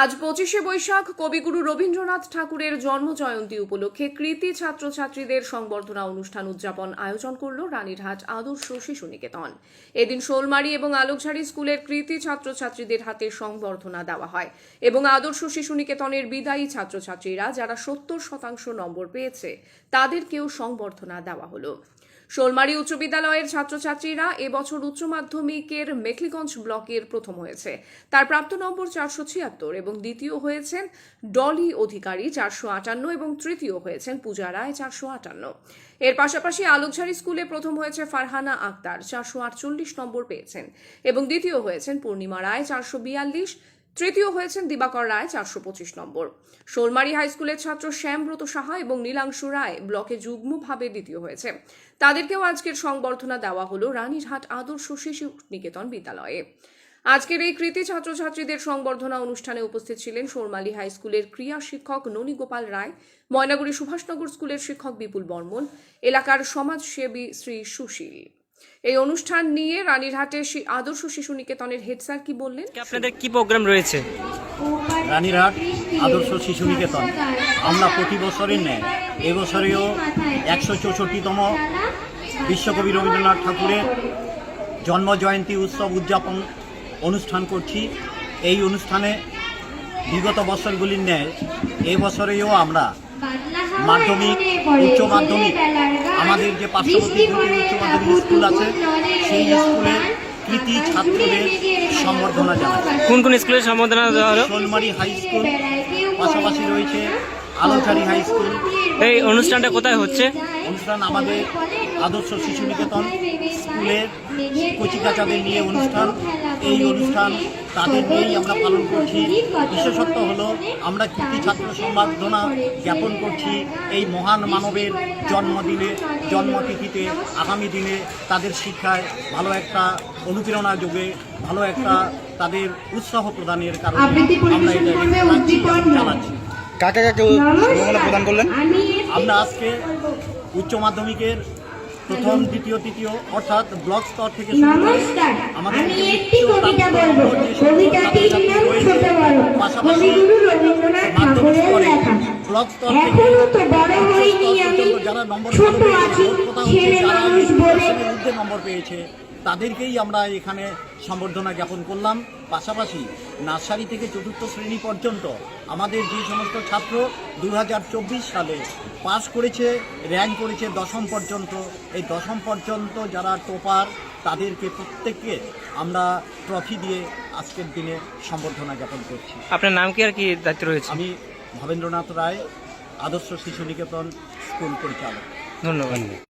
আজ 25শে বৈশাখ কবিগুরু রবীন্দ্রনাথ ঠাকুরের জন্মজয়ন্তী উপলক্ষে কৃতী ছাত্রছাত্রীদের সংবর্ধনা অনুষ্ঠান উদযাপন আয়োজন করল রানীরহাট আদর্শ শিশু নিকেতন। এদিন শোলমারি এবং আলোকঝাড়ি স্কুলের কৃতী ছাত্রছাত্রীদের হাতে সংবর্ধনা দেওয়া হয় এবং আদর্শ শিশু নিকেতনের বিদায়ী ছাত্রছাত্রীরা যারা 70% নম্বর পেয়েছে তাদেরকেও সংবর্ধনা দেওয়া হলো। শোলমারি উচ্চ বিদ্যালয়ের ছাত্রছাত্রীরা এবছর উচ্চ মাধ্যমিকের মেখলিগঞ্জ ব্লকের প্রথম হয়েছে। তার প্রাপ্ত নম্বর 476 এবং দ্বিতীয় হয়েছেন ডলি অধিকারী 458 এবং তৃতীয় হয়েছেন পূজা রায় 458। এর পাশাপাশি আলোকঝাড়ি স্কুলে প্রথম হয়েছে ফারহানা আক্তার 448 নম্বর পেয়েছেন এবং দ্বিতীয় হয়েছেন পূর্ণিমা রায় 442, তৃতীয় হয়েছেন দিবাকর রায় 425 নম্বর। শোলমারি হাই স্কুলের ছাত্র শ্যামব্রত সাহা এবং নীলাংশু রায় ব্লকে যুগ্মভাবে দ্বিতীয় হয়েছে। তাদেরকেও আজকের সংবর্ধনা দেওয়া হলো রানীরহাট আদর্শ শিশু নিকেতন বিদ্যালয়ে। আজকের এই কৃতী ছাত্রছাত্রীদের সংবর্ধনা অনুষ্ঠানে উপস্থিত ছিলেন শোলমারি হাই স্কুলের ক্রীড়া শিক্ষক ননী গোপাল রায়, ময়নাগুড়ি সুভাষনগর স্কুলের শিক্ষক বিপুল বর্মন, এলাকার সমাজসেবী শ্রী সুশীল। এই অনুষ্ঠান নিয়ে রানীরহাটের আদর্শ শিশু নিকেতনের হেড স্যার কি বললেন? আপনাদের কি প্রোগ্রাম রয়েছে? রানীরহাট আদর্শ শিশু নিকেতন আমরা প্রতি বছরের ন্যায় এবছরেও 164তম বিশ্বকবি রবীন্দ্রনাথ ঠাকুরের জন্মজয়ন্তী উৎসব উদযাপন অনুষ্ঠান করছি। এই অনুষ্ঠানে বিগত বছরগুলির ন্যায় এবছরেও আমরা মাধ্যমিক, উচ্চ মাধ্যমিক, আমাদের যে পার্শ্ববর্তী দুটি উচ্চ মাধ্যমিক স্কুল আছে সেই স্কুলের কৃতী ছাত্রদের সম্বর্ধনা জানাচ্ছি। কোন কোন স্কুলের সম্বর্ধনা দেওয়া হলো? শোলমারি হাই স্কুল, পাশাপাশি রয়েছে আলোকঝাড়ি হাই স্কুল। এই অনুষ্ঠানটা কোথায় হচ্ছে? অনুষ্ঠান আমাদের আদর্শ শিশু নিকেতন স্কুলের কচিকাচাদের নিয়ে অনুষ্ঠান। এই অনুষ্ঠান তাদের নিয়েই আমরা পালন করছি। বিশেষত্ব হলো আমরা কৃতী ছাত্র সম্বর্ধনা জ্ঞাপন করছি এই মহান মানবের জন্মতিথিতে। আগামী দিনে তাদের শিক্ষায় ভালো একটা অনুপ্রেরণা যোগে, ভালো একটা তাদের উৎসাহ প্রদানের কারণে আমরা এটা চালাচ্ছি। কাকে কাকে সম্মাননা প্রদান করলেন? আমরা আজকে উচ্চ মাধ্যমিকের প্রথম, দ্বিতীয়, তৃতীয় অর্থাৎ ব্লক স্তর থেকে শুরু করে আমাদের পাশাপাশি মাধ্যমিক স্তরে ব্লক স্তর থেকে যারা নম্বর ঊর্ধ্বে নম্বর পেয়েছে তাদেরকেই আমরা এখানে সম্বর্ধনা জ্ঞাপন করলাম। পাশাপাশি নার্সারি থেকে চতুর্থ শ্রেণী পর্যন্ত আমাদের যে সমস্ত ছাত্র 2024 সালে পাস করেছে, র্যাঙ্ক করেছে দশম পর্যন্ত, এই দশম পর্যন্ত যারা টপার তাদেরকে প্রত্যেককে আমরা ট্রফি দিয়ে আজকের দিনে সম্বর্ধনা জ্ঞাপন করছি। আপনার নাম কি আর কি দায়িত্ব রয়েছে? আমি ভবেন্দ্রনাথ রায়, আদর্শ শিশু নিকেতন স্কুল পরিচালক। ধন্যবাদ।